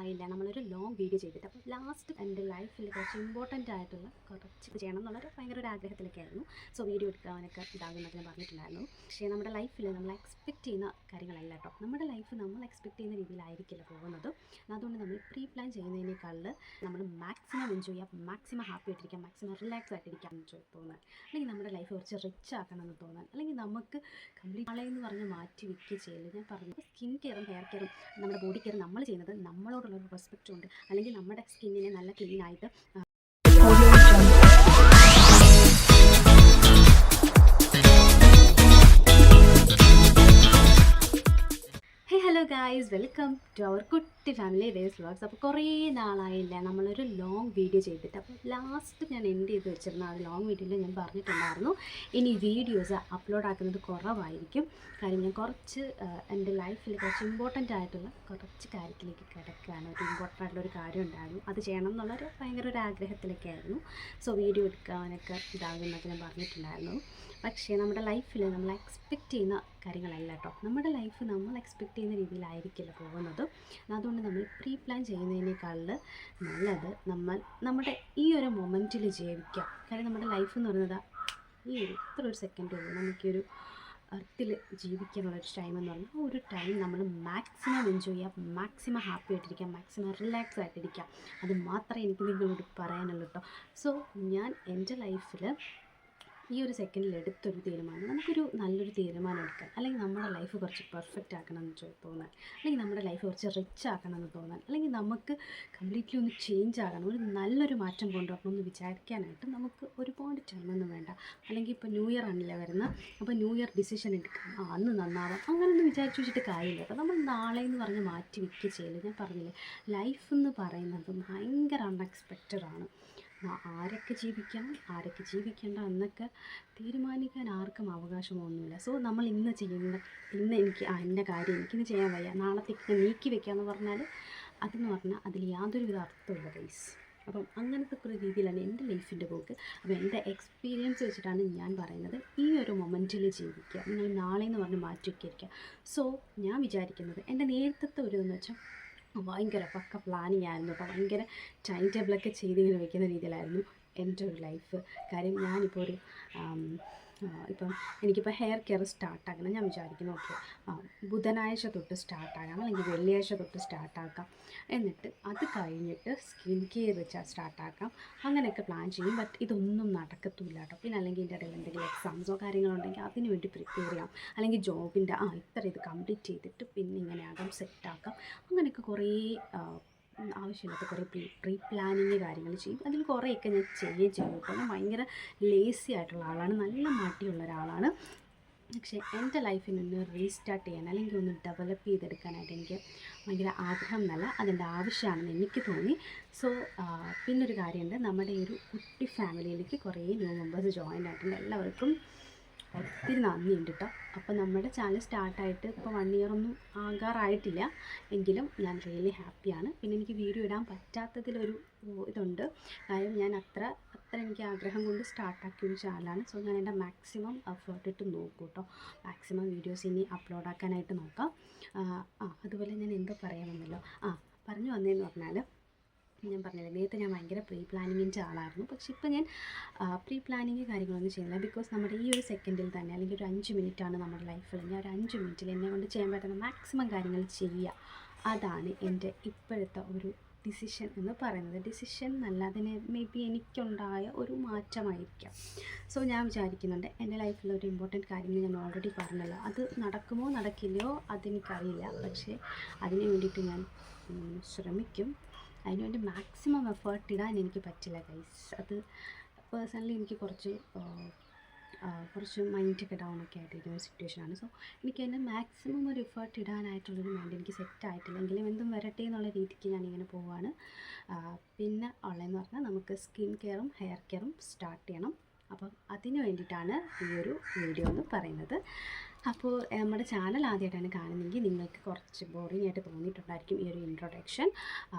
നാളായില്ല നമ്മളൊരു long video ചെയ്തിട്ട്. അപ്പോൾ ലാസ്റ്റ് എൻ്റെ ലൈഫിൽ കുറച്ച് ഇമ്പോർട്ടൻ്റ് ആയിട്ടുള്ള കുറച്ച് ചെയ്യണം എന്നുള്ളൊരു ഭയങ്കര ഒരു ആഗ്രഹത്തിലൊക്കെ ആയിരുന്നു. സോ വീഡിയോ എടുക്കാനൊക്കെ ഇതാകുന്നൊക്കെ ഞാൻ പറഞ്ഞിട്ടുണ്ടായിരുന്നു. പക്ഷേ നമ്മുടെ ലൈഫിൽ നമ്മൾ എക്സ്പെക്റ്റ് ചെയ്യുന്ന കാര്യങ്ങളല്ല കേട്ടോ. നമ്മുടെ ലൈഫ് നമ്മൾ എക്സ്പെക്റ്റ് ചെയ്യുന്ന രീതിയിലായിരിക്കില്ല പോകുന്നത്. അതുകൊണ്ട് നമ്മൾ പ്രീ പ്ലാൻ ചെയ്യുന്നതിനേക്കാളിൽ നമ്മൾ മാക്സിമം എൻജോയ് ചെയ്യുക, മാക്സിമം ഹാപ്പി ആയിട്ടിരിക്കുക, മാക്സിമം റിലാക്സ് ആയിട്ടിരിക്കുക എന്ന് തോന്നുന്നത്. അല്ലെങ്കിൽ നമ്മുടെ ലൈഫ് കുറച്ച് റിച്ച് ആക്കണമെന്ന് തോന്നാൻ, അല്ലെങ്കിൽ നമുക്ക് കംപ്ലീറ്റ് ആളെന്ന് പറഞ്ഞ് മാറ്റി വയ്ക്കുക ചെയ്യില്ല. ഞാൻ പറഞ്ഞത് സ്കിൻ കെയറും ഹെയർ കെയറും നമ്മുടെ ബോഡി കെയർ നമ്മൾ ചെയ്യുന്നത് നമ്മളോടുള്ളൊരു റെസ്പെക്റ്റ് ഉണ്ട്. അല്ലെങ്കിൽ നമ്മുടെ സ്കിന്നിനെ നല്ല ക്ലീൻ ആയിട്ട് hello guys, welcome to our കുട്ടി ഫാമിലി ഡേയ്സ് വ്ളോഗ്സ്. അപ്പോൾ കുറേ നാളായില്ല നമ്മളൊരു ലോങ് വീഡിയോ ചെയ്തിട്ട്. അപ്പോൾ ലാസ്റ്റ് ഞാൻ എൻഡ് ചെയ്ത് വെച്ചിരുന്ന ആ ലോങ് വീഡിയോയിൽ ഞാൻ പറഞ്ഞിട്ടുണ്ടായിരുന്നു ഇനി വീഡിയോസ് അപ്ലോഡ് ആക്കുന്നത് കുറവായിരിക്കും. കാര്യം ഞാൻ കുറച്ച് എൻ്റെ ലൈഫിൽ കുറച്ച് ഇമ്പോർട്ടൻ്റ് ആയിട്ടുള്ള കുറച്ച് കാര്യത്തിലേക്ക് കിടക്കുകയാണ്. ഒരു ഇമ്പോർട്ടൻ്റ് ആയിട്ടുള്ളൊരു കാര്യം ഉണ്ടായിരുന്നു, അത് ചെയ്യണം എന്നുള്ളൊരു ഭയങ്കര ഒരു ആഗ്രഹത്തിലൊക്കെ ആയിരുന്നു. സോ വീഡിയോ എടുക്കാനൊക്കെ ഇതാകുന്നൊക്കെ ഞാൻ പറഞ്ഞിട്ടുണ്ടായിരുന്നു. പക്ഷേ നമ്മുടെ ലൈഫിൽ നമ്മൾ എക്സ്പെക്റ്റ് ചെയ്യുന്ന കാര്യങ്ങളല്ല കേട്ടോ. നമ്മുടെ ലൈഫ് നമ്മൾ എക്സ്പെക്റ്റ് ചെയ്യുന്ന രീതിയിലായിരിക്കില്ല പോകുന്നത്. അതുകൊണ്ട് നമ്മൾ പ്രീ പ്ലാൻ ചെയ്യുന്നതിനേക്കാളിൽ നല്ലത് നമ്മുടെ ഈ ഒരു മൊമെൻറ്റിൽ ജീവിക്കുക. കാര്യം നമ്മുടെ ലൈഫ് എന്ന് പറയുന്നത് ഈ ഇത്ര ഒരു സെക്കൻഡ് ഉള്ളൂ. നമുക്കൊരു എർത്തിൽ ജീവിക്കാനുള്ളൊരു ടൈം എന്ന് പറഞ്ഞാൽ ആ ഒരു ടൈം നമ്മൾ മാക്സിമം എൻജോയ് ചെയ്യുക, മാക്സിമം ഹാപ്പി ആയിട്ടിരിക്കുക, മാക്സിമം റിലാക്സ് ആയിട്ടിരിക്കുക. അത് മാത്രമേ എനിക്ക് നിങ്ങളോട് പറയാനുള്ളൂ കേട്ടോ. സോ ഞാൻ എൻ്റെ ലൈഫിൽ ഈ ഒരു സെക്കൻഡിൽ എടുത്തൊരു തീരുമാനം, നമുക്കൊരു നല്ലൊരു തീരുമാനം എടുക്കാൻ, അല്ലെങ്കിൽ നമ്മുടെ ലൈഫ് കുറച്ച് പെർഫെക്റ്റ് ആക്കണമെന്ന് തോന്നാൻ, അല്ലെങ്കിൽ നമ്മുടെ ലൈഫ് കുറച്ച് റിച്ച് ആക്കണമെന്ന് തോന്നാൻ, അല്ലെങ്കിൽ നമുക്ക് കംപ്ലീറ്റ്ലി ഒന്ന് ചേഞ്ച് ആകണം, ഒരു നല്ലൊരു മാറ്റം കൊണ്ടുവരണമെന്ന് വിചാരിക്കാനായിട്ട് നമുക്ക് ഒരുപാട് ടൈമൊന്നും വേണ്ട. അല്ലെങ്കിൽ ഇപ്പോൾ ന്യൂ ഇയർ ആണല്ലേ വരുന്നത്, അപ്പോൾ ന്യൂ ഇയർ ഡിസിഷൻ എടുക്കാം, അന്ന് നന്നാവാം, അങ്ങനെയൊന്നും വിചാരിച്ചു വെച്ചിട്ട് കാര്യമില്ല കേട്ടോ. നമ്മൾ നാളെ എന്ന് പറഞ്ഞ് മാറ്റി വയ്ക്കുക ചെയ്യില്ല. ഞാൻ പറഞ്ഞില്ലേ, ലൈഫ് എന്ന് പറയുന്നത് ഭയങ്കര അൺഎക്സ്പെക്റ്റഡ് ആണ്. ആരൊക്കെ ജീവിക്കണം, ആരൊക്കെ ജീവിക്കേണ്ട എന്നൊക്കെ തീരുമാനിക്കാൻ ആർക്കും അവകാശമൊന്നുമില്ല. സോ നമ്മൾ ഇന്ന് എനിക്ക് എൻ്റെ കാര്യം എനിക്കിന്ന് ചെയ്യാൻ വയ്യ, നാളത്തേക്ക് നീക്കി വെക്കാമെന്ന് പറഞ്ഞാൽ അതെന്ന് പറഞ്ഞാൽ അതിൽ യാതൊരുവിധ അർത്ഥമില്ല ഗൈസ്. അപ്പം അങ്ങനത്തെ ഒരു രീതിയിലാണ് എൻ്റെ ലൈഫിൻ്റെ പോക്ക്. അപ്പോൾ എൻ്റെ എക്സ്പീരിയൻസ് വെച്ചിട്ടാണ് ഞാൻ പറയുന്നത്, ഈ ഒരു മൊമെൻറ്റിൽ ജീവിക്കുക, നിങ്ങൾ നാളെ എന്ന് പറഞ്ഞ് മാറ്റി വയ്ക്കുക. സോ ഞാൻ വിചാരിക്കുന്നത് എൻ്റെ നേരത്തെ ഒരു ഇതെന്ന് വെച്ചാൽ ഭയങ്കര പക്ക പ്ലാനിങ് ആയിരുന്നു കേട്ടോ. ഭയങ്കര ടൈം ടേബിളൊക്കെ ചെയ്തിങ്ങനെ വെക്കുന്ന രീതിയിലായിരുന്നു എൻ്റെ ഒരു ലൈഫ്. കാര്യം ഞാനിപ്പോൾ ഒരു ഇപ്പം എനിക്കിപ്പോൾ ഹെയർ കെയർ സ്റ്റാർട്ടാക്കണം. ഞാൻ വിചാരിക്കുന്നു ഓക്കെ ബുധനാഴ്ച തൊട്ട് സ്റ്റാർട്ടാകാം, അല്ലെങ്കിൽ വെള്ളിയാഴ്ച തൊട്ട് സ്റ്റാർട്ടാക്കാം, എന്നിട്ട് അത് കഴിഞ്ഞിട്ട് സ്കിൻ കെയർ സ്റ്റാർട്ടാക്കാം, അങ്ങനെയൊക്കെ പ്ലാൻ ചെയ്യും. ബട്ട് ഇതൊന്നും നടക്കത്തില്ല കേട്ടോ. പിന്നെ അല്ലെങ്കിൽ ഇതിൻ്റെ ഇടയിൽ എന്തെങ്കിലും എക്സാംസോ കാര്യങ്ങളുണ്ടെങ്കിൽ അതിന് വേണ്ടി പ്രിപ്പയർ ചെയ്യാം, അല്ലെങ്കിൽ ജോബിൻ്റെ ഇത്ര ഇത് കംപ്ലീറ്റ് ചെയ്തിട്ട് പിന്നെ ഇങ്ങനെ ആകാം, സെറ്റാക്കാം, അങ്ങനെയൊക്കെ കുറേ ആവശ്യമില്ലാത്ത കുറേ പ്രീ പ്ലാനിങ് കാര്യങ്ങൾ ചെയ്യും. അതിൽ കുറേയൊക്കെ ഞാൻ ചെയ്യുകയും ചെയ്യും കേട്ടോ. ഞാൻ ഭയങ്കര ലേസി ആയിട്ടുള്ള ആളാണ്, നല്ല മടിയുള്ള ഒരാളാണ്. പക്ഷേ എൻ്റെ ലൈഫിനൊന്ന് റീസ്റ്റാർട്ട് ചെയ്യാൻ, അല്ലെങ്കിൽ ഒന്ന് ഡെവലപ്പ് ചെയ്തെടുക്കാനായിട്ട് എനിക്ക് ഭയങ്കര ആഗ്രഹം എന്നല്ല, അതിൻ്റെ ആവശ്യമാണെന്ന് എനിക്ക് തോന്നി. സോ പിന്നൊരു കാര്യമുണ്ട്, നമ്മുടെ ഈ ഒരു കുട്ടി ഫാമിലിയിലേക്ക് കുറേ ന്യൂ മെമ്പേഴ്സ് ജോയിൻ ആയിട്ടുണ്ട്. എല്ലാവർക്കും ഒത്തിരി നന്ദിയുണ്ട് കേട്ടോ. അപ്പോൾ നമ്മുടെ ചാനൽ സ്റ്റാർട്ടായിട്ട് ഇപ്പോൾ 1 ഇയർ ഒന്നും ആകാറായിട്ടില്ല, എങ്കിലും ഞാൻ റിയലി ഹാപ്പിയാണ്. പിന്നെ എനിക്ക് വീഡിയോ ഇടാൻ പറ്റാത്തതിലൊരു ഇതുണ്ട്, കാര്യം ഞാൻ അത്ര എനിക്ക് ആഗ്രഹം കൊണ്ട് സ്റ്റാർട്ടാക്കിയ ഒരു ചാനലാണ്. സോ ഞാൻ എൻ്റെ മാക്സിമം എഫേർട്ട് ഇട്ട് നോക്കും കേട്ടോ. മാക്സിമം വീഡിയോസ് ഇനി അപ്ലോഡ് ആക്കാനായിട്ട് നോക്കാം. അതുപോലെ ഞാൻ എന്തോ പറയാമെന്നല്ലോ പറഞ്ഞു വന്നതെന്ന് പറഞ്ഞാൽ, ഞാൻ പറഞ്ഞില്ല നേരത്തെ ഞാൻ ഭയങ്കര പ്രീ പ്ലാനിങ്ങിൻ്റെ ആളായിരുന്നു. പക്ഷെ ഇപ്പോൾ ഞാൻ പ്രീ പ്ലാനിങ് കാര്യങ്ങളൊന്നും ചെയ്യുന്നില്ല. ബിക്കോസ് നമ്മുടെ ഈ ഒരു സെക്കൻഡിൽ തന്നെ, അല്ലെങ്കിൽ ഒരു 5 മിനിറ്റാണ് നമ്മുടെ ലൈഫിൽ, ഞാൻ ഒരു 5 മിനിറ്റിൽ എന്നെ കൊണ്ട് ചെയ്യാൻ പറ്റുന്ന മാക്സിമം കാര്യങ്ങൾ ചെയ്യുക. അതാണ് എൻ്റെ ഇപ്പോഴത്തെ ഒരു ഡിസിഷൻ എന്ന് പറയുന്നത്. ഡിസിഷൻ എന്നല്ല, അതിന് മേ ബി എനിക്കുണ്ടായ ഒരു മാറ്റമായിരിക്കാം. സോ ഞാൻ വിചാരിക്കുന്നുണ്ട് എൻ്റെ ലൈഫിൽ ഒരു ഇമ്പോർട്ടൻറ്റ് കാര്യം ഞാൻ ഓൾറെഡി പറഞ്ഞല്ലോ, അത് നടക്കുമോ നടക്കില്ലയോ അതെനിക്കറിയില്ല. പക്ഷേ അതിന് വേണ്ടിയിട്ട് ഞാൻ ശ്രമിക്കും. അതിനുവേണ്ടി മാക്സിമം എഫേർട്ട് ഇടാൻ എനിക്ക് പറ്റില്ല ഗൈസ്. അത് പേഴ്സണലി എനിക്ക് കുറച്ച് മൈൻഡൊക്കെ ഡൗണൊക്കെ ആയിട്ടിരിക്കുന്ന ഒരു സിറ്റുവേഷനാണ്. സോ എനിക്ക് എൻ്റെ മാക്സിമം ഒരു എഫേർട്ട് ഇടാനായിട്ടുള്ളൊരു മൈൻഡ് എനിക്ക് സെറ്റായിട്ടില്ല. എങ്കിലും എന്തും വരട്ടെ എന്നുള്ള രീതിക്ക് ഞാനിങ്ങനെ പോവുകയാണ്. പിന്നെ ഉള്ളതെന്ന് പറഞ്ഞാൽ നമുക്ക് സ്കിൻ കെയറും ഹെയർ കെയറും സ്റ്റാർട്ട് ചെയ്യണം. അപ്പം അതിന് വേണ്ടിയിട്ടാണ് ഈ ഒരു വീഡിയോ എന്ന് പറയുന്നത്. അപ്പോൾ നമ്മുടെ ചാനൽ ആദ്യമായിട്ടാണ് കാണുന്നതെങ്കിൽ നിങ്ങൾക്ക് കുറച്ച് ബോറിംഗ് ആയിട്ട് തോന്നിയിട്ടുണ്ടായിരിക്കും ഈ ഒരു ഇൻട്രൊഡക്ഷൻ.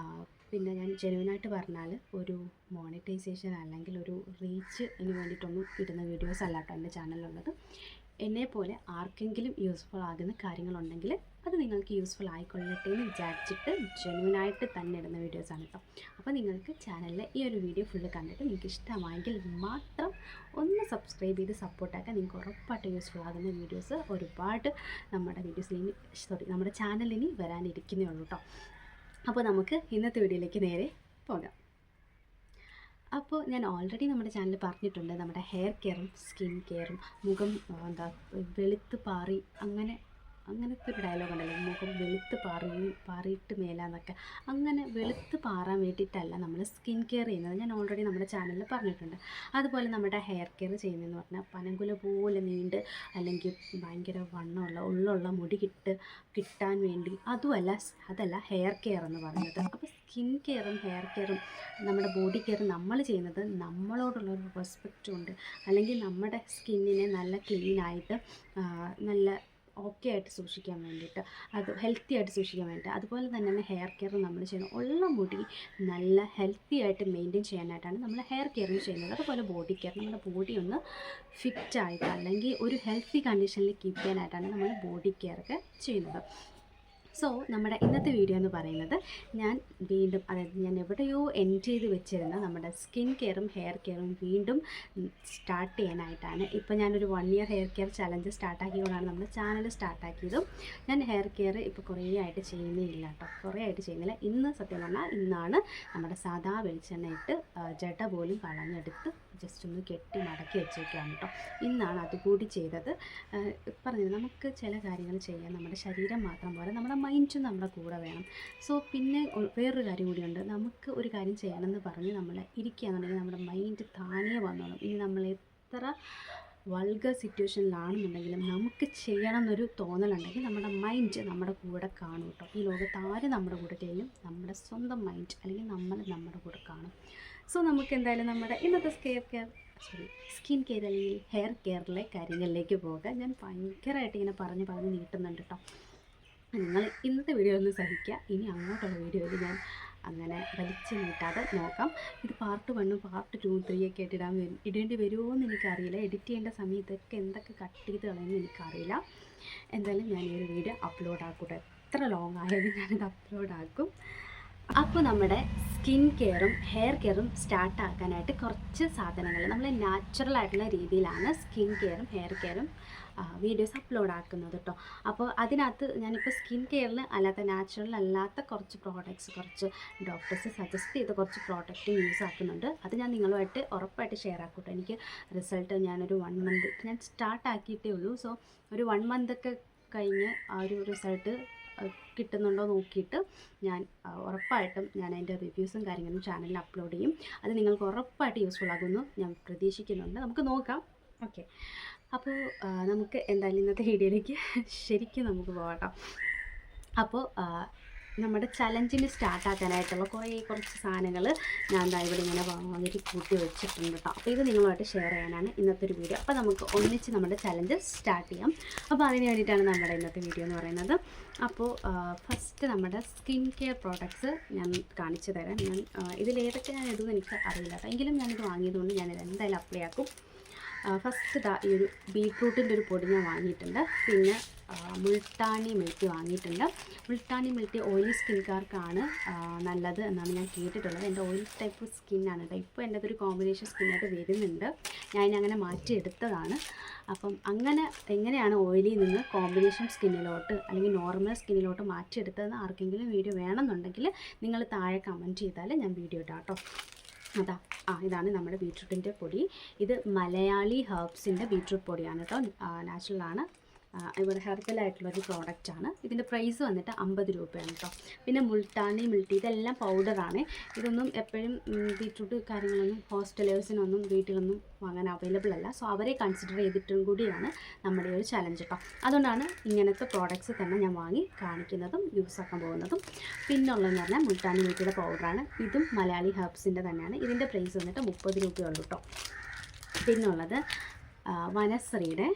പിന്നെ ഞാൻ ജെനുവിനായിട്ട് പറഞ്ഞാൽ ഒരു മോണിറ്റൈസേഷൻ അല്ലെങ്കിൽ ഒരു റീച്ചിന് വേണ്ടിയിട്ടൊന്നും ഇടുന്ന വീഡിയോസ് അല്ല കേട്ടോ എൻ്റെ ചാനലിലുള്ളത്. എന്നെപ്പോലെ ആർക്കെങ്കിലും യൂസ്ഫുൾ ആകുന്ന കാര്യങ്ങളുണ്ടെങ്കിൽ അത് നിങ്ങൾക്ക് യൂസ്ഫുൾ ആയിക്കൊള്ളട്ടെ എന്ന് വിചാരിച്ചിട്ട് ജെന്യുവനായിട്ട് തന്നെ ഇടുന്ന വീഡിയോസാണ് കേട്ടോ. അപ്പോൾ നിങ്ങൾക്ക് ചാനലിലെ ഈ ഒരു വീഡിയോ ഫുള്ള് കണ്ടിട്ട് നിങ്ങൾക്ക് ഇഷ്ടമായെങ്കിൽ മാത്രം ഒന്ന് സബ്സ്ക്രൈബ് ചെയ്ത് സപ്പോർട്ടാക്കാൻ. നിങ്ങൾക്ക് ഉറപ്പായിട്ട് യൂസ്ഫുൾ ആകുന്ന വീഡിയോസ് ഒരുപാട് നമ്മുടെ ചാനലിനി വരാനിരിക്കുന്നേ ഉള്ളൂ കേട്ടോ. അപ്പോൾ നമുക്ക് ഇന്നത്തെ വീഡിയോയിലേക്ക് നേരെ പോകാം. അപ്പോൾ ഞാൻ ഓൾറെഡി നമ്മുടെ ചാനലിൽ പറഞ്ഞിട്ടുണ്ട്, നമ്മുടെ ഹെയർ കെയറും സ്കിൻ കെയറും വെളുത്ത് പാറി അങ്ങനത്തെ ഒരു ഡയലോഗ് ഉണ്ടല്ലോ, മുഖം വെളുത്ത് പാറിയിട്ട് മേലാന്നൊക്കെ. അങ്ങനെ വെളുത്ത് പാറാൻ വേണ്ടിയിട്ടല്ല നമ്മൾ സ്കിൻ കെയർ ചെയ്യുന്നത്, ഞാൻ ഓൾറെഡി നമ്മുടെ ചാനലിൽ പറഞ്ഞിട്ടുണ്ട്. അതുപോലെ നമ്മുടെ ഹെയർ കെയർ ചെയ്യുന്നതെന്ന് പറഞ്ഞാൽ പനങ്കുല പോലെ നീണ്ട് അല്ലെങ്കിൽ ഭയങ്കര ഉള്ളുള്ള മുടി കിട്ടാൻ വേണ്ടി അതല്ല ഹെയർ കെയർ എന്ന് പറയുന്നത്. അപ്പോൾ സ്കിൻ കെയറും ഹെയർ കെയറും നമ്മുടെ ബോഡി കെയറും നമ്മൾ ചെയ്യുന്നത് നമ്മളോടുള്ളൊരു റെസ്പെക്റ്റും ഉണ്ട്, അല്ലെങ്കിൽ നമ്മുടെ സ്കിന്നിനെ നല്ല ക്ലീനായിട്ട് നല്ല ഓക്കെ ആയിട്ട് സൂക്ഷിക്കാൻ വേണ്ടിയിട്ട്, അത് ഹെൽത്തി ആയിട്ട് സൂക്ഷിക്കാൻ വേണ്ടിയിട്ട്. അതുപോലെ തന്നെയാണ് ഹെയർ കെയർ നമ്മൾ ചെയ്യുന്നത്. ഉള്ള മുടി നല്ല ഹെൽത്തി ആയിട്ട് മെയിൻറ്റെയിൻ ചെയ്യാനായിട്ടാണ് നമ്മൾ ഹെയർ കെയറും ചെയ്യുന്നത്. അതുപോലെ ബോഡി കെയർ, നമ്മുടെ ബോഡി ഒന്ന് ഫിറ്റായിട്ട് അല്ലെങ്കിൽ ഒരു ഹെൽത്തി കണ്ടീഷനിൽ കീപ്പ് ചെയ്യാനായിട്ടാണ് നമ്മൾ ബോഡി കെയർ ഒക്കെ ചെയ്യുന്നത്. സോ നമ്മുടെ ഇന്നത്തെ വീഡിയോ എന്ന് പറയുന്നത് ഞാൻ വീണ്ടും, അതായത് ഞാൻ എവിടെയോ എൻഡ് ചെയ്ത് വെച്ചിരുന്ന നമ്മുടെ സ്കിൻ കെയറും ഹെയർ കെയറും വീണ്ടും സ്റ്റാർട്ട് ചെയ്യാനായിട്ടാണ്. ഇപ്പോൾ ഞാനൊരു 1 year ഹെയർ കെയർ ചലഞ്ച് സ്റ്റാർട്ടാക്കിയതുകൊണ്ടാണ് നമ്മുടെ ചാനൽ സ്റ്റാർട്ടാക്കിയതും. ഞാൻ ഹെയർ കെയർ ഇപ്പോൾ കുറേ ആയിട്ട് ചെയ്യുന്നില്ല കേട്ടോ, കുറേ ആയിട്ട് ചെയ്യുന്നില്ല. ഇന്ന് സത്യം പറഞ്ഞാൽ ഇന്നാണ് നമ്മുടെ സാധാ വെളിച്ചെണ്ണ ഇട്ട് ജട പോലും കളഞ്ഞെടുത്ത് ജസ്റ്റ് ഒന്ന് കെട്ടി മടക്കി വെച്ചേക്കാണ് കേട്ടോ. ഇന്നാണ് അതുകൂടി ചെയ്തത്. പറഞ്ഞത് നമുക്ക് ചില കാര്യങ്ങൾ ചെയ്യാൻ നമ്മുടെ ശരീരം മാത്രം പോലെ നമ്മുടെ മൈൻഡും നമ്മുടെ കൂടെ വേണം. സോ പിന്നെ വേറൊരു കാര്യം കൂടിയുണ്ട്, നമുക്ക് ഒരു കാര്യം ചെയ്യണമെന്ന് പറഞ്ഞ് നമ്മൾ ഇരിക്കുകയാണെന്നുണ്ടെങ്കിൽ നമ്മുടെ മൈൻഡ് താനേ വന്നോളും. ഇനി നമ്മൾ എത്ര വൾഗർ സിറ്റുവേഷനിലാണെന്നുണ്ടെങ്കിലും നമുക്ക് ചെയ്യണം എന്നൊരു തോന്നലുണ്ടെങ്കിൽ നമ്മുടെ മൈൻഡ് നമ്മുടെ കൂടെ കാണും കേട്ടോ. ഈ ലോകത്ത് ആരും നമ്മുടെ കൂടെ ചെയ്യും, നമ്മുടെ സ്വന്തം മൈൻഡ് അല്ലെങ്കിൽ നമ്മൾ നമ്മുടെ കൂടെ കാണും. സോ നമുക്ക് എന്തായാലും നമ്മുടെ ഇന്നത്തെ സ്കിൻ കെയർ അല്ലെങ്കിൽ ഹെയർ കെയറിലെ കാര്യങ്ങളിലേക്ക് പോകാം. ഞാൻ ഭയങ്കരമായിട്ട് ഇങ്ങനെ പറഞ്ഞ് നീട്ടുന്നുണ്ട് കേട്ടോ. നിങ്ങൾ ഇന്നത്തെ വീഡിയോ ഒന്ന് സഹിക്കുക. ഇനി അങ്ങോട്ടുള്ള വീഡിയോയിൽ ഞാൻ അങ്ങനെ വലിച്ചു നീട്ടാതെ നോക്കാം. ഇത് പാർട്ട് 1, പാർട്ട് 2, 3 ഒക്കെ ആയിട്ട് ഇടേണ്ടി വരുമോ എന്ന് എനിക്കറിയില്ല. എഡിറ്റ് ചെയ്യേണ്ട സമയത്തൊക്കെ എന്തൊക്കെ കട്ട് ചെയ്ത് കളയുമെന്ന് എനിക്കറിയില്ല. എന്തായാലും ഞാൻ ഈ ഒരു വീഡിയോ അപ്ലോഡ് ആക്കൂട്ടെ, എത്ര ലോങ് ആയാലും ഞാനിത് അപ്ലോഡ് ആക്കും. അപ്പോൾ നമ്മുടെ സ്കിൻ കെയറും ഹെയർ കെയറും സ്റ്റാർട്ടാക്കാനായിട്ട് കുറച്ച് സാധനങ്ങൾ നമ്മൾ നാച്ചുറൽ ആയിട്ടുള്ള രീതിയിലാണ് സ്കിൻ കെയറും ഹെയർ കെയറും വീഡിയോസ് അപ്ലോഡ് ആക്കുന്നത് കേട്ടോ. അപ്പോൾ അതിനകത്ത് ഞാനിപ്പോൾ സ്കിൻ കെയറിൽ അല്ലാത്ത നാച്ചുറൽ അല്ലാത്ത കുറച്ച് പ്രോഡക്റ്റ്സ്, കുറച്ച് ഡോക്ടേഴ്സ് സജസ്റ്റ് ചെയ്ത കുറച്ച് പ്രോഡക്റ്റ് യൂസ് ആക്കുന്നുണ്ട്. അത് ഞാൻ നിങ്ങളുമായിട്ട് ഉറപ്പായിട്ട് ഷെയർ ആക്കട്ടെ. എനിക്ക് റിസൾട്ട് ഞാനൊരു 1 month ഞാൻ സ്റ്റാർട്ടാക്കിയിട്ടേ ഉള്ളൂ. സോ ഒരു 1 month ഒക്കെ കഴിഞ്ഞ് ആ ഒരു റിസൾട്ട് കിട്ടുന്നുണ്ടോ നോക്കിയിട്ട് ഞാൻ ഉറപ്പായിട്ടും ഞാൻ അതിൻ്റെ റിവ്യൂസും കാര്യങ്ങളും ചാനലിൽ അപ്ലോഡ് ചെയ്യും. അത് നിങ്ങൾക്ക് ഉറപ്പായിട്ട് യൂസ്ഫുൾ ആകുമെന്ന് ഞാൻ പ്രതീക്ഷിക്കുന്നുണ്ട്. നമുക്ക് നോക്കാം. ഓക്കെ, അപ്പോൾ നമുക്ക് എന്തായാലും ഇന്നത്തെ വീഡിയോയിലേക്ക് ശരിക്കും നമുക്ക് പോകാം. അപ്പോൾ നമ്മുടെ ചലഞ്ചിന് സ്റ്റാർട്ടാക്കാനായിട്ടുള്ള കുറച്ച് സാധനങ്ങൾ ഞാൻ ഇവിടെ ഇങ്ങനെ വാങ്ങി കൂട്ടി വെച്ചിട്ടുണ്ട് കേട്ടോ. അപ്പോൾ ഇത് നിങ്ങളുമായിട്ട് ഷെയർ ചെയ്യാനാണ് ഇന്നത്തെ ഒരു വീഡിയോ. അപ്പോൾ നമുക്ക് ഒന്നിച്ച് നമ്മുടെ ചലഞ്ച് സ്റ്റാർട്ട് ചെയ്യാം. അപ്പോൾ അതിന് വേണ്ടിയിട്ടാണ് നമ്മുടെ ഇന്നത്തെ വീഡിയോ എന്ന് പറയുന്നത്. അപ്പോൾ ഫസ്റ്റ് നമ്മുടെ സ്കിൻ കെയർ പ്രോഡക്ട്സ് ഞാൻ കാണിച്ചു തരാം. ഞാൻ ഇതിലേതൊക്കെ ഞാൻ ഇടുമെന്ന് എനിക്ക് അറിയില്ല കേട്ടോ, എങ്കിലും ഞാനിത് വാങ്ങിയതുകൊണ്ട് ഞാനിത് എന്തായാലും അപ്ലൈ ആക്കും. ഫസ്റ്റ് ഈ ഒരു ബീട്രൂട്ടിൻ്റെ ഒരു പൊടി ഞാൻ വാങ്ങിയിട്ടുണ്ട്. പിന്നെ മുൾട്ടാനി മിൽറ്റി വാങ്ങിയിട്ടുണ്ട്. മുൾട്ടാനി മിൽറ്റി ഓയിലി സ്കിൻകാർക്കാണ് നല്ലത് എന്നാണ് ഞാൻ കേട്ടിട്ടുള്ളത്. എൻ്റെ ഓയിൽ ടൈപ്പ് സ്കിന്നാണ് കേട്ടോ. ഇപ്പോൾ എൻ്റെ അതൊരു കോമ്പിനേഷൻ സ്കിന്നായിട്ട് വരുന്നുണ്ട്. ഞാൻ അങ്ങനെ മാറ്റിയെടുത്തതാണ്. അപ്പം അങ്ങനെ എങ്ങനെയാണ് ഓയിലിൽ നിന്ന് കോമ്പിനേഷൻ സ്കിന്നിലോട്ട് അല്ലെങ്കിൽ നോർമൽ സ്കിന്നിലോട്ട് മാറ്റിയെടുത്തതെന്ന് ആർക്കെങ്കിലും വീഡിയോ വേണമെന്നുണ്ടെങ്കിൽ നിങ്ങൾ താഴെ കമൻറ്റ് ചെയ്താൽ ഞാൻ വീഡിയോ ഇടാം കേട്ടോ. ഇതാണ് നമ്മുടെ ബീട്രൂട്ടിൻ്റെ പൊടി. ഇത് മലയാളി ഹെർബ്സിൻ്റെ ബീട്രൂട്ട് പൊടിയാണ് കേട്ടോ. നാച്ചുറലാണ്, ഇവിടെ ഹെർബലായിട്ടുള്ളൊരു പ്രോഡക്റ്റാണ്. ഇതിൻ്റെ പ്രൈസ് വന്നിട്ട് 50 രൂപയാണ് കേട്ടോ. പിന്നെ മുൾട്ടാനി മിൽറ്റി ഇതെല്ലാം പൗഡറാണ്. ഇതൊന്നും എപ്പോഴും ബീട്രൂട്ട് കാര്യങ്ങളൊന്നും ഹോസ്റ്റലേഴ്സിനൊന്നും വീട്ടിലൊന്നും വാങ്ങാൻ അവൈലബിൾ അല്ല. സോ അവരെ കൺസിഡർ ചെയ്തിട്ടും കൂടിയാണ് നമ്മുടെ ഒരു ചലഞ്ച് കേട്ടോ. അതുകൊണ്ടാണ് ഇങ്ങനത്തെ പ്രോഡക്റ്റ്സ് തന്നെ ഞാൻ വാങ്ങി കാണിക്കുന്നതും യൂസ് ആക്കാൻ പോകുന്നതും. പിന്നുള്ളതെന്ന് പറഞ്ഞാൽ മുൾട്ടാനി മിൽറ്റിയുടെ പൗഡറാണ്. ഇതും മലയാളി ഹെർബ്സിൻ്റെ തന്നെയാണ്. ഇതിൻ്റെ പ്രൈസ് വന്നിട്ട് 30 രൂപയുള്ളൂ കേട്ടോ. പിന്നുള്ളത് വനശ്രീയുടെ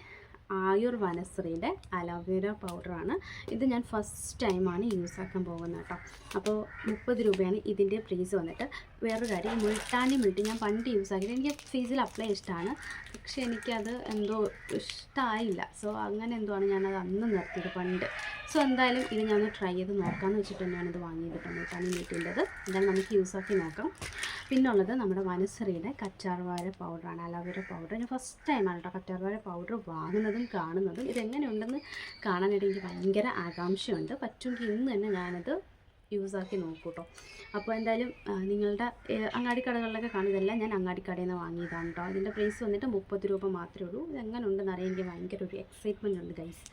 ആയുർ വനശ്രീയുടെ അലോവേര പൗഡറാണ്. ഇത് ഞാൻ ഫസ്റ്റ് ടൈമാണ് യൂസ് ആക്കാൻ പോകുന്നത് കേട്ടോ. അപ്പോൾ 30 രൂപയാണ് ഇതിൻ്റെ പ്രൈസ് വന്നിട്ട്. വേറൊരു കാര്യം, മുൾട്ടാനി മിൾട്ട് ഞാൻ പണ്ട് യൂസ് ആക്കിയത് എനിക്ക് ഫേസിൽ അപ്ലൈ ഇഷ്ടമാണ്, പക്ഷേ എനിക്കത് എന്തോ ഇഷ്ടമായില്ല. സോ അങ്ങനെ എന്തോ ആണ് ഞാനത് അന്ന് നിർത്തിയത് പണ്ട്. സോ എന്തായാലും ഇത് ഞാൻ ട്രൈ ചെയ്ത് നോക്കാമെന്ന് വെച്ചിട്ട് തന്നെയാണ് ഇത് വാങ്ങിയത് കേട്ടോ, മുൾട്ടാനി മിൾട്ടിൻ്റെത്. എന്തായാലും നമുക്ക് യൂസ് ആക്കി നോക്കാം. പിന്നുള്ളത് നമ്മുടെ വനശ്രീയുടെ കറ്റാർവാഴ പൗഡറാണ്, അലോവേര പൗഡർ. ഞാൻ ഫസ്റ്റ് ടൈമാണ് കേട്ടോ കറ്റാർവാഴ പൗഡർ വാങ്ങുന്നതും കാണുന്നതും. ഇതെങ്ങനെയുണ്ടെന്ന് കാണാനായിട്ട് എനിക്ക് ഭയങ്കര ആകാംക്ഷയുണ്ട്. പറ്റുമെങ്കിൽ ഇന്ന് തന്നെ ഞാനത് യൂസാക്കി നോക്കൂ കേട്ടോ. അപ്പോൾ എന്തായാലും നിങ്ങളുടെ അങ്ങാടിക്കടകളിലൊക്കെ കാണും. ഇതെല്ലാം ഞാൻ അങ്ങാടിക്കടയിൽ നിന്ന് വാങ്ങിയതാണ് കേട്ടോ. ഇതിൻ്റെ പ്രൈസ് വന്നിട്ട് 30 രൂപ മാത്രമേ ഉള്ളൂ. ഇതെങ്ങനെ ഉണ്ടെന്ന് അറിയാൻ എനിക്ക് ഭയങ്കര ഒരു എക്സൈറ്റ്മെൻറ്റ് ഉണ്ട് ഗൈസ്.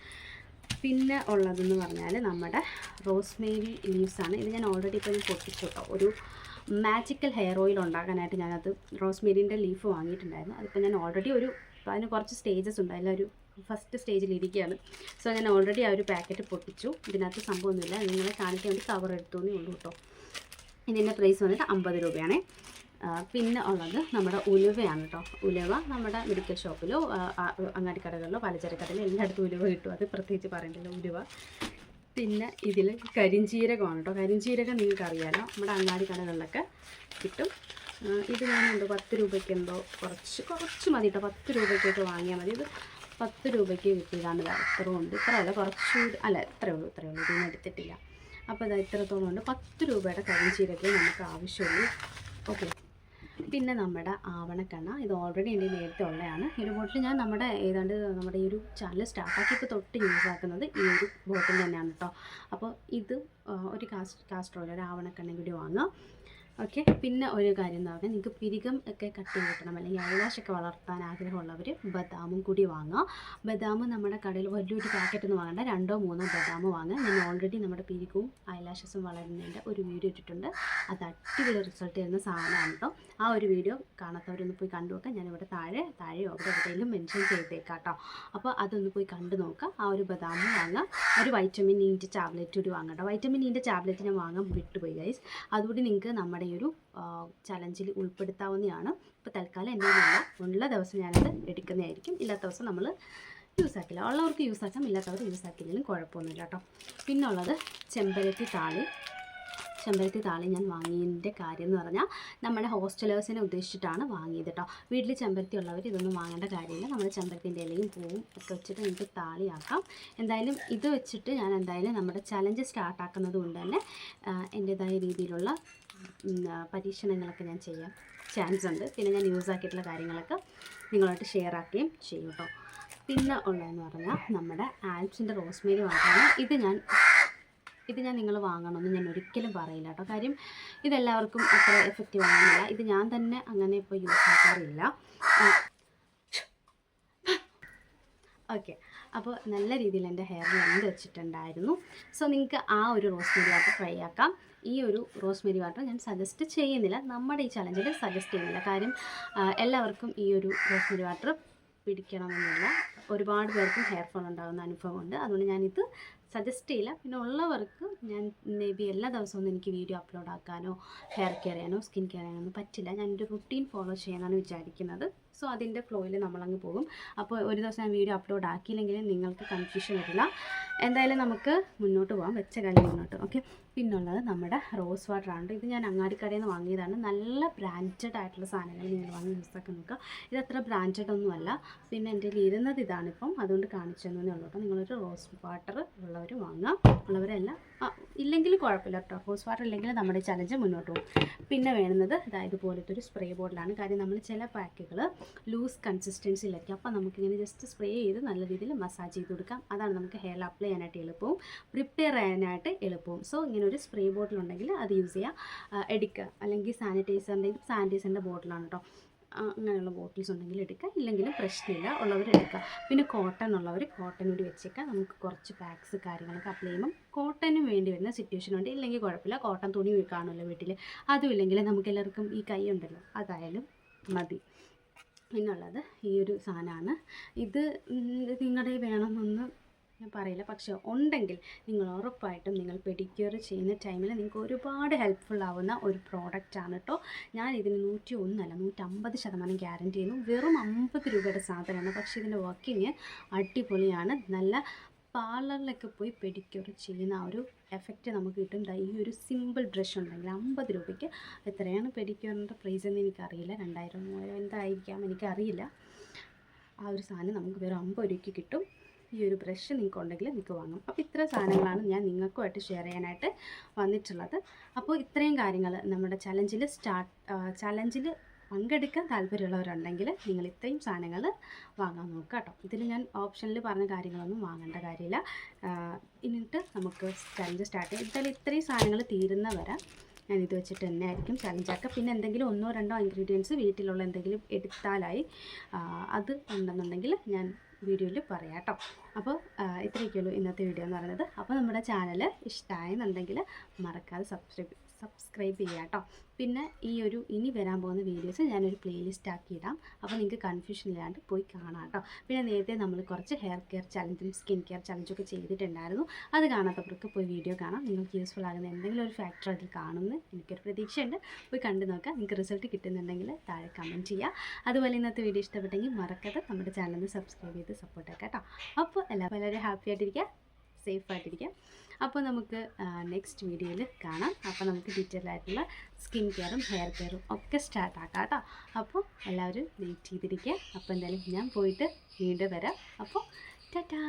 പിന്നെ ഉള്ളതെന്ന് പറഞ്ഞാൽ നമ്മുടെ റോസ്മേരി ലീവ്സാണ്. ഇത് ഞാൻ ഓൾറെഡി ഇപ്പോൾ ഞാൻ പൊട്ടിച്ചു കേട്ടോ. ഒരു മാജിക്കൽ ഹെയർ ഓയിൽ ഉണ്ടാക്കാനായിട്ട് ഞാനത് റോസ്മേരിൻ്റെ ലീഫ് വാങ്ങിയിട്ടുണ്ടായിരുന്നു. അതിപ്പോൾ ഞാൻ ഓൾറെഡി അതിന് കുറച്ച് സ്റ്റേജസ് ഉണ്ട്, അതിലൊരു ഫസ്റ്റ് സ്റ്റേജിലിരിക്കുകയാണ്. സോ ഞാൻ ഓൾറെഡി ആ ഒരു പാക്കറ്റ് പൊട്ടിച്ചു. ഇതിനകത്ത് സംഭവമൊന്നുമില്ല, നിങ്ങളെ കാണിക്കാൻ വേണ്ടി കവർ എടുത്തോന്നേ ഉള്ളൂ കേട്ടോ. ഇതിൻ്റെ പ്രൈസ് വന്നിട്ട് 50 രൂപയാണ്. പിന്നെ ഉള്ളത് നമ്മുടെ ഉലുവയാണ് കേട്ടോ. ഉലുവ നമ്മുടെ മെഡിക്കൽ ഷോപ്പിലോ അങ്ങാടിക്കടകളിലോ പലചരക്കടയിലോ എല്ലായിടത്തും ഉലുവ കിട്ടും, അത് പ്രത്യേകിച്ച് പറയണ്ടല്ലോ ഉലുവ. പിന്നെ ഇതിൽ കരിഞ്ജീരകമാണ് കേട്ടോ. കരിഞ്ജീരകം നിങ്ങൾക്ക് അറിയാമല്ലോ, നമ്മുടെ അങ്ങാടിക്കടകളിലൊക്കെ കിട്ടും. ഇത് ഞാനുണ്ട് 10 രൂപയ്ക്ക് എന്തോ കുറച്ച് മതി കേട്ടോ. 10 രൂപയ്ക്കൊക്കെ വാങ്ങിയാൽ മതി. ഇത് 10 രൂപയ്ക്ക് കിട്ടിയതാണ്. ഇത്ര ഉണ്ട്, ഇത്രയല്ല കുറച്ചുകൂടി അല്ല, ഇത്രയേ ഉള്ളൂ ഇതിന് എടുത്തിട്ടില്ല. അപ്പോൾ അത് ഇത്രത്തോളം ഉണ്ട്. 10 രൂപയുടെ കരിഞ്ജീരകമേ നമുക്ക് ആവശ്യമുള്ളൂ. ഓക്കെ. പിന്നെ നമ്മുടെ ആവണക്കെണ്ണ, ഇത് ഓൾറെഡി എൻ്റെ നേരത്തെ ഉള്ളതാണ്. ഈ ഒരു ബോട്ടിൽ ഞാൻ നമ്മുടെ ഈ ഒരു ചാനൽ സ്റ്റാർട്ടാക്കിയപ്പോൾ തൊട്ട് യൂസ് ആക്കുന്നത് ഈ ഒരു ബോട്ടിൽ തന്നെയാണ് കേട്ടോ. അപ്പോൾ ഇത് ഒരു കാസ്റ്റർ ഓയിൽ, ഒരു ആവണക്കെണ്ണ കൂടി വാങ്ങാം. ഓക്കെ. പിന്നെ ഒരു കാര്യം എന്ന് പറഞ്ഞാൽ, നിങ്ങൾക്ക് പിരികം ഒക്കെ കട്ട് ചെയ്ത് കിട്ടണം അല്ലെങ്കിൽ ഐലാഷൊക്കെ വളർത്താൻ ആഗ്രഹമുള്ളവർ ബദാമും കൂടി വാങ്ങുക. ബദാം നമ്മുടെ കടയിൽ വലിയൊരു പാക്കറ്റൊന്നും വാങ്ങണ്ട, 2-3 ബദാം വാങ്ങുക. ഞാൻ ഓൾറെഡി നമ്മുടെ പിരികവും ഐലാഷസും വളരുന്നതിൻ്റെ ഒരു വീഡിയോ ഇട്ടിട്ടുണ്ട്. അത് അടിപൊളി റിസൾട്ട് തരുന്ന സാധനമാണ് കേട്ടോ. ആ ഒരു വീഡിയോ കാണാത്തവരൊന്ന് പോയി കണ്ടു നോക്കാം. ഞാനിവിടെ താഴെയോ അവിടെ എവിടെയെങ്കിലും മെൻഷൻ ചെയ്തേക്കാം കേട്ടോ. അപ്പോൾ അതൊന്ന് പോയി കണ്ടു നോക്കാം. ആ ഒരു ബദാം വാങ്ങുക. ഒരു വൈറ്റമിൻ ഇൻ്റെ ടാബ്ലറ്റ് കൂടി വാങ്ങട്ടോ. വൈറ്റമിൻ ഇൻ്റെ ടാബ്ലറ്റ് ഞാൻ വാങ്ങാൻ വിട്ടുപോയി ഗൈസ്. അതുകൂടി നിങ്ങൾക്ക് നമ്മുടെ ഈ ഒരു ചലഞ്ചിൽ ഉൾപ്പെടുത്താവുന്നതാണ്. ഇപ്പോൾ തൽക്കാലം എൻ്റെ ഉള്ള ദിവസം ഞാനത് എടുക്കുന്നതായിരിക്കും. ഇല്ലാത്ത ദിവസം നമ്മൾ യൂസ് ആക്കില്ല. ഉള്ളവർക്ക് യൂസ് ആക്കാം, ഇല്ലാത്തവർ യൂസ് ആക്കില്ലെങ്കിലും കുഴപ്പമൊന്നുമില്ല കേട്ടോ. പിന്നെ ഉള്ളത് ചെമ്പരത്തി താളി ഞാൻ വാങ്ങിയതിൻ്റെ കാര്യം എന്ന് പറഞ്ഞാൽ, നമ്മുടെ ഹോസ്റ്റലേഴ്സിനെ ഉദ്ദേശിച്ചിട്ടാണ് വാങ്ങിയത് കേട്ടോ. വീട്ടിൽ ചെമ്പരത്തി ഉള്ളവർ ഇതൊന്നും വാങ്ങേണ്ട കാര്യമില്ല. നമ്മൾ ചെമ്പരത്തിൻ്റെ ഇലയും പൂവും ഒക്കെ വെച്ചിട്ട് നമുക്ക് താളിയാക്കാം. എന്തായാലും ഇത് വെച്ചിട്ട് ഞാൻ നമ്മുടെ ചലഞ്ച് സ്റ്റാർട്ടാക്കുന്നത് കൊണ്ട് തന്നെ എൻ്റേതായ രീതിയിലുള്ള പരീക്ഷണങ്ങളൊക്കെ ഞാൻ ചെയ്യാൻ ചാൻസ് ഉണ്ട്. പിന്നെ ഞാൻ യൂസ് ആക്കിയിട്ടുള്ള കാര്യങ്ങളൊക്കെ നിങ്ങളായിട്ട് ഷെയർ ആക്കുകയും ചെയ്യും കേട്ടോ. പിന്നെ ഉള്ളതെന്ന് പറഞ്ഞാൽ നമ്മുടെ ആൽപ്സിൻ്റെ റോസ്മേരി വാങ്ങണം. ഇത് ഞാൻ നിങ്ങൾ വാങ്ങണമെന്ന് ഞാൻ ഒരിക്കലും പറയില്ല കേട്ടോ. കാര്യം ഇതെല്ലാവർക്കും അത്ര എഫക്റ്റീവ് ആകുന്നില്ല. ഇത് ഞാൻ തന്നെ അങ്ങനെ ഇപ്പോൾ യൂസ് ആക്കാറില്ല. ഓക്കെ. അപ്പോൾ നല്ല രീതിയിൽ എൻ്റെ ഹെയർ ലെങ്ത് വെച്ചിട്ടുണ്ടായിരുന്നു. സോ നിങ്ങൾക്ക് ആ ഒരു റോസ്മേരി വാട്ടർ ട്രൈ ആക്കാം. ഈ ഒരു റോസ്മേരി വാട്ടർ ഞാൻ സജസ്റ്റ് ചെയ്യുന്നില്ല, നമ്മുടെ ഈ ചലഞ്ചിൽ സജസ്റ്റ് ചെയ്യുന്നില്ല. കാര്യം എല്ലാവർക്കും ഈ ഒരു റോസ്മേരി വാട്ടർ പിടിക്കണമെന്നില്ല. ഒരുപാട് പേർക്കും ഹെയർ ഫോൾ ഉണ്ടാകുന്ന അനുഭവമുണ്ട്. അതുകൊണ്ട് ഞാനിത് സജസ്റ്റ് ചെയ്യില്ല. പിന്നെ ഉള്ളവർക്ക് ഞാൻ മേ ബി എല്ലാ ദിവസവും എനിക്ക് വീഡിയോ അപ്ലോഡ് ആക്കാനോ ഹെയർ കെയർ ചെയ്യാനോ സ്കിൻ കെയർ ചെയ്യാനോ പറ്റില്ല. ഞാനൊരു റുട്ടീൻ ഫോളോ ചെയ്യാനാണ് വിചാരിക്കുന്നത്. സോ അതിൻ്റെ ഫ്ലോയിൽ നമ്മളങ്ങ് പോകും. അപ്പോൾ ഒരു ദിവസം ഞാൻ വീഡിയോ അപ്ലോഡ് ആക്കിയില്ലെങ്കിലും നിങ്ങൾക്ക് കൺഫ്യൂഷൻ വരില്ല. എന്തായാലും നമുക്ക് മുന്നോട്ട് പോകാം, വെച്ച കാര്യം മുന്നോട്ട്. ഓക്കെ. പിന്നുള്ളത് നമ്മുടെ റോസ് വാട്ടറാണ്. ഇത് ഞാൻ അങ്ങാടിക്കടയിൽ നിന്ന് വാങ്ങിയതാണ്. നല്ല ബ്രാൻഡഡ് ആയിട്ടുള്ള സാധനങ്ങൾ നിങ്ങൾ വാങ്ങി യൂസ് ആക്കി നോക്കുക. ഇത് അത്ര ബ്രാൻഡഡ് ഒന്നുമല്ല. പിന്നെ എൻ്റെ കയ്യിൽ ഇരുന്നത് ഇതാണിപ്പം, അതുകൊണ്ട് കാണിച്ചെന്നേ ഉള്ളൂ കേട്ടോ. നിങ്ങളൊരു റോസ് വാട്ടർ ഉള്ളവർ വാങ്ങുക, ഉള്ളവരെല്ലാം ഇല്ലെങ്കിലും കുഴപ്പമില്ല കേട്ടോ. റോസ് വാട്ടർ ഇല്ലെങ്കിൽ നമ്മുടെ ചലഞ്ച് മുന്നോട്ട് പോകും. പിന്നെ വേണ്ടുന്നത് ഇതുപോലത്തെ ഒരു സ്പ്രേ ബോട്ടിലാണ്. കാര്യം നമ്മൾ ചില പാക്കുകൾ ലൂസ് കൺസിസ്റ്റൻസിയിലായിരിക്കും. അപ്പോൾ നമുക്കിങ്ങനെ ജസ്റ്റ് സ്പ്രേ ചെയ്ത് നല്ല രീതിയിൽ മസാജ് ചെയ്ത് കൊടുക്കാം. അതാണ് നമുക്ക് ഹെയർ അപ്ലൈ ചെയ്യാനായിട്ട് എളുപ്പവും പ്രിപ്പയർ ചെയ്യാനായിട്ട് എളുപ്പവും. സോ ഇങ്ങനെ ഒരു സ്പ്രേ ബോട്ടിൽ ഉണ്ടെങ്കിൽ അത് യൂസ് ചെയ്യുക, എടുക്കുക. അല്ലെങ്കിൽ സാനിറ്റൈസറിൻ്റെ ബോട്ടിലാണ് കേട്ടോ. അങ്ങനെയുള്ള ബോട്ടിൽസ് ഉണ്ടെങ്കിൽ എടുക്കുക, ഇല്ലെങ്കിലും പ്രശ്നമില്ല, ഉള്ളവർ എടുക്കുക. പിന്നെ കോട്ടൺ ഉള്ളവർ കോട്ടൺ കൂടി വെച്ചേക്കുക. നമുക്ക് കുറച്ച് പാക്സ് കാര്യങ്ങളൊക്കെ അപ്ലൈ ചെയ്യുമ്പം കോട്ടനും വേണ്ടി വരുന്ന സിറ്റുവേഷൻ ഉണ്ട്. ഇല്ലെങ്കിൽ കുഴപ്പമില്ല, കോട്ടൺ തുണി കാണുമല്ലോ വീട്ടിൽ, അതും ഇല്ലെങ്കിൽ നമുക്ക് എല്ലാവർക്കും ഈ കൈ ഉണ്ടല്ലോ, അതായാലും മതി. പിന്നുള്ളത് ഈ ഒരു സാധനമാണ്. ഇത് നിങ്ങളുടെ വേണമെന്നൊന്ന് ഞാൻ പറയില്ല. പക്ഷേ ഉണ്ടെങ്കിൽ നിങ്ങൾ ഉറപ്പായിട്ടും നിങ്ങൾ പെഡിക്യൂർ ചെയ്യുന്ന ടൈമിൽ നിങ്ങൾക്ക് ഒരുപാട് ഹെൽപ്ഫുൾ ആവുന്ന ഒരു പ്രോഡക്റ്റാണ് കേട്ടോ. ഞാൻ ഇതിന് 101 അല്ല 150% ഗ്യാരൻറ്റി ചെയ്യുന്നു. വെറും 50 രൂപയുടെ സാധനമാണ്. പക്ഷേ ഇതിൻ്റെ വർക്കിങ് അടിപൊളിയാണ്. നല്ല പാർലറിലൊക്കെ പോയി പെഡിക്യൂർ ചെയ്യുന്ന ആ ഒരു എഫക്റ്റ് നമുക്ക് കിട്ടും. ഈ ഒരു സിമ്പിൾ ബ്രഷ് ഉണ്ടെങ്കിൽ 50 രൂപയ്ക്ക്. എത്രയാണ് പെഡിക്യൂറിൻ്റെ പ്രൈസ് എന്ന് എനിക്കറിയില്ല, 2000 3000 എന്തായിരിക്കാം എനിക്കറിയില്ല. ആ ഒരു സാധനം നമുക്ക് വെറും 50 രൂപയ്ക്ക് കിട്ടും. ഈ ഒരു ബ്രഷ് നിങ്ങൾക്ക് ഉണ്ടെങ്കിൽ നിങ്ങൾക്ക് വാങ്ങും. അപ്പോൾ ഇത്ര സാധനങ്ങളാണ് ഞാൻ നിങ്ങൾക്കുമായിട്ട് ഷെയർ ചെയ്യാനായിട്ട് വന്നിട്ടുള്ളത്. അപ്പോൾ ഇത്രയും കാര്യങ്ങൾ നമ്മുടെ ചലഞ്ചിൽ പങ്കെടുക്കാൻ താല്പര്യമുള്ളവരുണ്ടെങ്കിൽ നിങ്ങൾ ഇത്രയും സാധനങ്ങൾ വാങ്ങാൻ നോക്കുക കേട്ടോ. ഇതിൽ ഞാൻ ഓപ്ഷനിൽ പറഞ്ഞ കാര്യങ്ങളൊന്നും വാങ്ങേണ്ട കാര്യമില്ല. എന്നിട്ട് നമുക്ക് ചലഞ്ച് സ്റ്റാർട്ട് ചെയ്യാം. എന്തായാലും ഇത്രയും സാധനങ്ങൾ തീരുന്ന വരെ ഞാൻ ഇത് വെച്ചിട്ട് തന്നെ ആയിരിക്കും ചലഞ്ചാക്കുക. പിന്നെ എന്തെങ്കിലും 1 2 ഇൻഗ്രീഡിയൻസ് വീട്ടിലുള്ള എന്തെങ്കിലും എടുത്താലായി അത് ഉണ്ടെന്നുണ്ടെങ്കിൽ ഞാൻ വീഡിയോയിൽ പറയാം കേട്ടോ. അപ്പോൾ ഇത്രയൊക്കെയുള്ളൂ ഇന്നത്തെ വീഡിയോ എന്ന് പറയുന്നത്. അപ്പോൾ നമ്മുടെ ചാനൽ ഇഷ്ടമായെന്നുണ്ടെങ്കിൽ മറക്കാതെ സബ്സ്ക്രൈബ് ചെയ്യുക കേട്ടോ. പിന്നെ ഇനി വരാൻ പോകുന്ന വീഡിയോസ് ഞാനൊരു പ്ലേലിസ്റ്റ് ആക്കി ഇടാം. അപ്പോൾ നിങ്ങൾക്ക് കൺഫ്യൂഷൻ ഇല്ലാണ്ട് പോയി കാണാം കേട്ടോ. പിന്നെ നേരത്തെ നമ്മൾ കുറച്ച് ഹെയർ കെയർ ചലഞ്ചും സ്കിൻ കെയർ ചലഞ്ചൊക്കെ ചെയ്തിട്ടുണ്ടായിരുന്നു. അത് കാണാത്തവർക്ക് പോയി വീഡിയോ കാണാം. നിങ്ങൾക്ക് യൂസ്ഫുൾ ആകുന്ന എന്തെങ്കിലും ഒരു ഫാക്ടർ അതിൽ കാണുമെന്ന് എനിക്കൊരു പ്രതീക്ഷയുണ്ട്. പോയി കണ്ടു നോക്കുക. നിങ്ങൾക്ക് റിസൾട്ട് കിട്ടുന്നുണ്ടെങ്കിൽ താഴെ കമൻറ്റ് ചെയ്യുക. അതുപോലെ ഇന്നത്തെ വീഡിയോ ഇഷ്ടപ്പെട്ടെങ്കിൽ മറക്കാതെ നമ്മുടെ ചാനലിൽ സബ്സ്ക്രൈബ് ചെയ്ത് സപ്പോർട്ട് ആക്കാം കേട്ടോ. അപ്പോൾ എല്ലാവരും ഹാപ്പി ആയിട്ടിരിക്കുക, സേഫ് ആയിട്ടിരിക്കുക. അപ്പോൾ നമുക്ക് നെക്സ്റ്റ് വീഡിയോയിൽ കാണാം. അപ്പോൾ നമുക്ക് ഡീറ്റെയിൽ ആയിട്ടുള്ള സ്കിൻ കെയറും ഹെയർ കെയറും ഒക്കെ സ്റ്റാർട്ട് ആക്കാം കേട്ടോ. അപ്പോൾ എല്ലാവരും വെയിറ്റ് ചെയ്തിരിക്കുക. അപ്പോൾ എന്തായാലും ഞാൻ പോയിട്ട് വീണ്ടും വരാം. അപ്പോൾ ടാറ്റാ.